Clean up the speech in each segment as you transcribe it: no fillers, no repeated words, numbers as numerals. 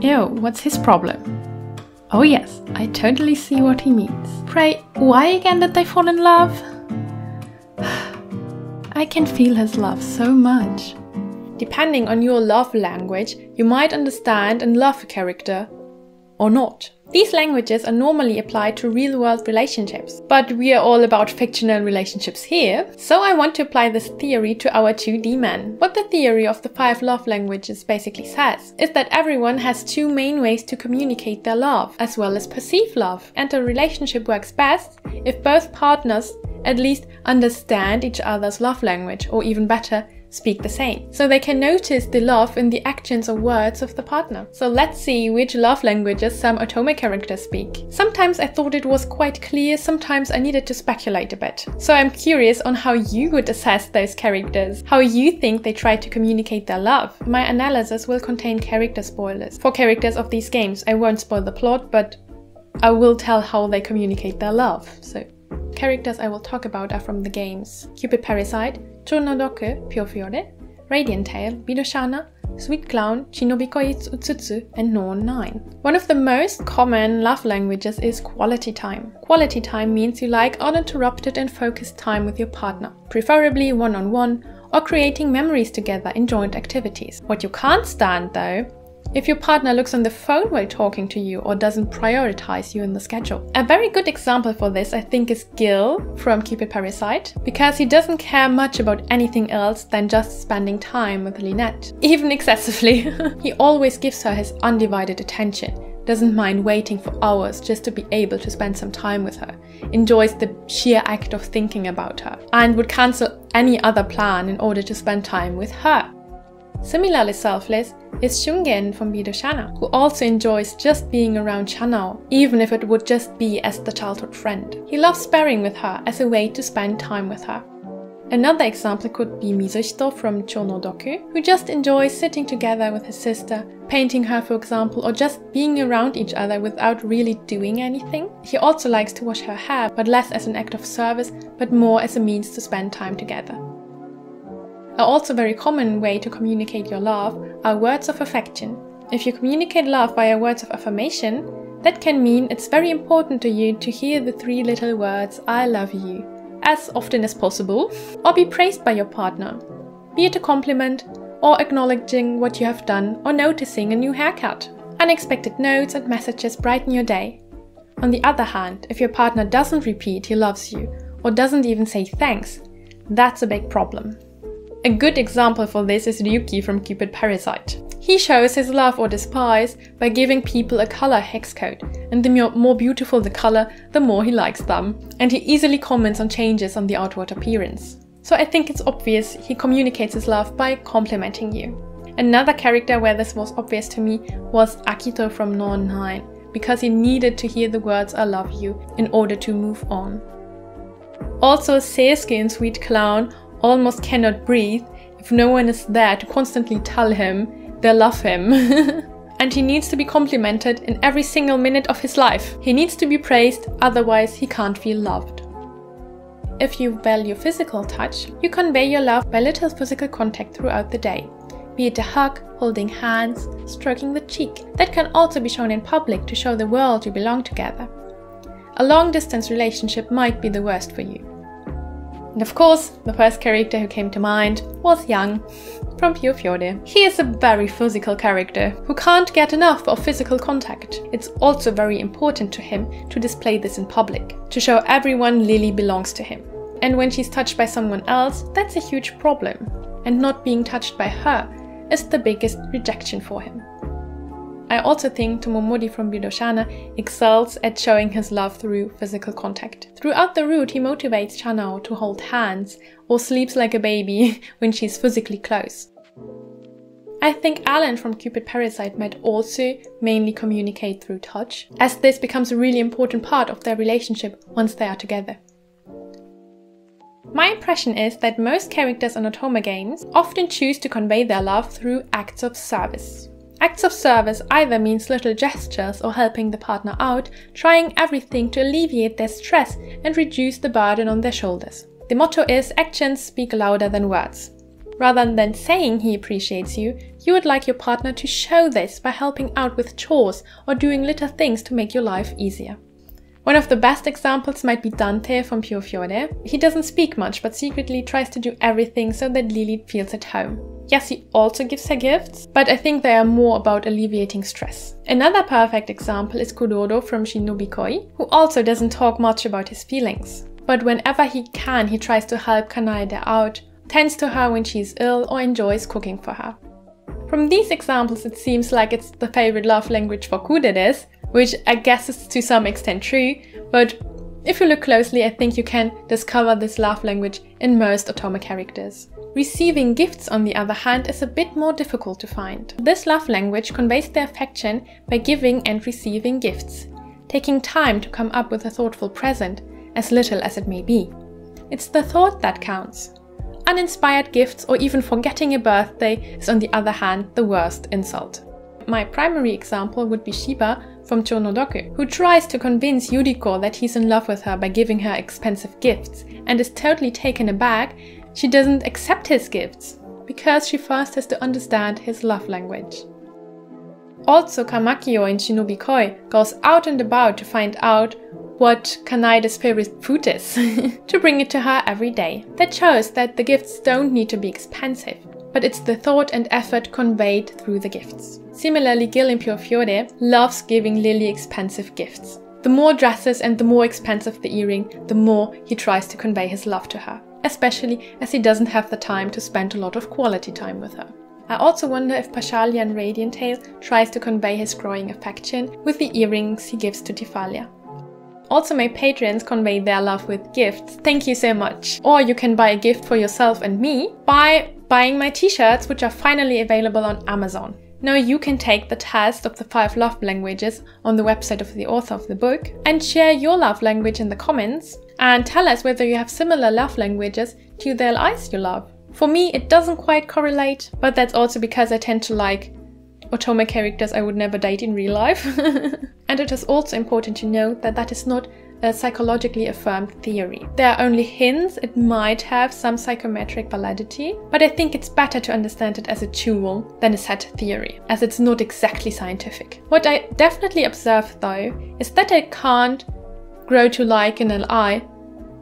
Ew, what's his problem? Oh yes, I totally see what he means. Pray, why again did they fall in love? I can feel his love so much. Depending on your love language, you might understand and love a character or not. These languages are normally applied to real-world relationships, but we are all about fictional relationships here, so I want to apply this theory to our 2D men. What the theory of the 5 love languages basically says is that everyone has 2 main ways to communicate their love, as well as perceive love, and a relationship works best if both partners at least understand each other's love language, or even better, speak the same, so they can notice the love in the actions or words of the partner. So let's see which love languages some otome characters speak. Sometimes I thought it was quite clear, sometimes I needed to speculate a bit. So I'm curious on how you would assess those characters, how you think they try to communicate their love. My analysis will contain character spoilers. For characters of these games, I won't spoil the plot, but I will tell how they communicate their love. So characters I will talk about are from the games Cupid Parasite, Chou no Doku, Piofiore, Radiant Tail, Birushana, Sweet Clown, Shinobi Utsutsu, and Norn 9. One of the most common love languages is quality time. Quality time means you like uninterrupted and focused time with your partner, preferably one-on-one, or creating memories together in joint activities. What you can't stand though, if your partner looks on the phone while talking to you or doesn't prioritize you in the schedule. A very good example for this I think is Gil from Cupid Parasite, because he doesn't care much about anything else than just spending time with Lynette, even excessively. He always gives her his undivided attention, doesn't mind waiting for hours just to be able to spend some time with her, enjoys the sheer act of thinking about her, and would cancel any other plan in order to spend time with her. Similarly selfless is Shungen from Birushana, who also enjoys just being around Chanao, even if it would just be as the childhood friend. He loves sparring with her as a way to spend time with her. Another example could be Mizuhito from Chou no Doku, who just enjoys sitting together with his sister, painting her for example, or just being around each other without really doing anything. He also likes to wash her hair, but less as an act of service, but more as a means to spend time together. A also very common way to communicate your love are words of affection. If you communicate love via words of affirmation, that can mean it's very important to you to hear the 3 little words "I love you" as often as possible, or be praised by your partner, be it a compliment, or acknowledging what you have done, or noticing a new haircut. Unexpected notes and messages brighten your day. On the other hand, if your partner doesn't repeat he loves you, or doesn't even say thanks, that's a big problem. A good example for this is Ryuki from Cupid Parasite. He shows his love or despise by giving people a color hex code, and the more beautiful the color, the more he likes them, and he easily comments on changes on the outward appearance. So I think it's obvious he communicates his love by complimenting you. Another character where this was obvious to me was Akito from Norn 9, because he needed to hear the words "I love you" in order to move on. Also, Seisuke in Sweet Clown almost cannot breathe if no one is there to constantly tell him they love him. And he needs to be complimented in every single minute of his life. He needs to be praised, otherwise he can't feel loved. If you value physical touch, you convey your love by little physical contact throughout the day. Be it a hug, holding hands, stroking the cheek. That can also be shown in public to show the world you belong together. A long-distance relationship might be the worst for you. And of course, the first character who came to mind was Yang from Piofiore. He is a very physical character who can't get enough of physical contact. It's also very important to him to display this in public, to show everyone Lily belongs to him. And when she's touched by someone else, that's a huge problem. And not being touched by her is the biggest rejection for him. I also think Tomomori from Birushana excels at showing his love through physical contact. Throughout the route he motivates Chanao to hold hands or sleeps like a baby when she's physically close. I think Alan from Cupid Parasite might also mainly communicate through touch, as this becomes a really important part of their relationship once they are together. My impression is that most characters on otome games often choose to convey their love through acts of service. Acts of service either means little gestures or helping the partner out, trying everything to alleviate their stress and reduce the burden on their shoulders. The motto is actions speak louder than words. Rather than saying he appreciates you, you would like your partner to show this by helping out with chores or doing little things to make your life easier. One of the best examples might be Dante from Piofiore. He doesn't speak much, but secretly tries to do everything so that Lily feels at home. Yes, he also gives her gifts, but I think they are more about alleviating stress. Another perfect example is Kuroro from Shinobi, who also doesn't talk much about his feelings. But whenever he can, he tries to help Kanaide out, tends to her when she's ill, or enjoys cooking for her. From these examples, it seems like it's the favorite love language for Kuderes, which I guess is to some extent true, but if you look closely, I think you can discover this love language in most otome characters. Receiving gifts, on the other hand, is a bit more difficult to find. This love language conveys their affection by giving and receiving gifts, taking time to come up with a thoughtful present, as little as it may be. It's the thought that counts. Uninspired gifts or even forgetting a birthday is, on the other hand, the worst insult. My primary example would be Shiba from Chou no Doku, who tries to convince Yuriko that he's in love with her by giving her expensive gifts, and is totally taken aback she doesn't accept his gifts, because she first has to understand his love language. Also, Kamakyo in Shinobi goes out and about to find out what Kanaide's favorite food is, to bring it to her every day. That shows that the gifts don't need to be expensive, but it's the thought and effort conveyed through the gifts. Similarly, Gil in Piofiore loves giving Lily expensive gifts. The more dresses and the more expensive the earring, the more he tries to convey his love to her, especially as he doesn't have the time to spend a lot of quality time with her. I also wonder if Pashalia in Radiant Tail tries to convey his growing affection with the earrings he gives to Tifalia. Also, my patrons convey their love with gifts. Thank you so much. Or you can buy a gift for yourself and me by buying my t-shirts, which are finally available on Amazon. Now you can take the test of the 5 love languages on the website of the author of the book and share your love language in the comments and tell us whether you have similar love languages to the LIs you love. For me, it doesn't quite correlate, but that's also because I tend to like otome characters I would never date in real life. And it is also important to note that that is not a psychologically affirmed theory. There are only hints it might have some psychometric validity, but I think it's better to understand it as a tool than a set theory, as it's not exactly scientific. What I definitely observe though is that I can't grow to like an LI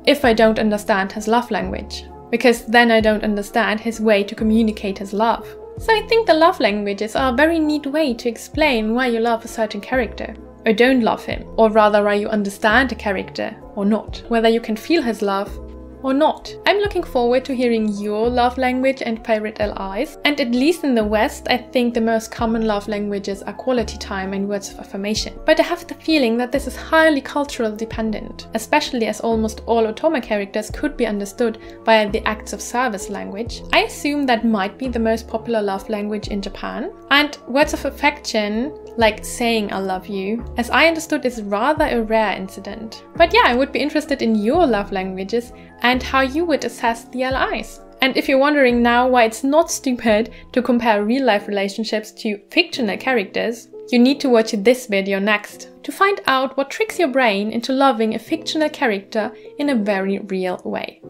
if I don't understand his love language, because then I don't understand his way to communicate his love. So I think the love languages are a very neat way to explain why you love a certain character, or don't love him, or rather why you understand a character or not, whether you can feel his love or not. I'm looking forward to hearing your love language and favorite LIs, and at least in the West, I think the most common love languages are quality time and words of affirmation. But I have the feeling that this is highly cultural dependent, especially as almost all otome characters could be understood via the acts of service language. I assume that might be the most popular love language in Japan, and words of affection, like saying I love you, as I understood, is rather a rare incident. But yeah, I would be interested in your love languages and how you would assess the LIs. And if you're wondering now why it's not stupid to compare real-life relationships to fictional characters, you need to watch this video next to find out what tricks your brain into loving a fictional character in a very real way.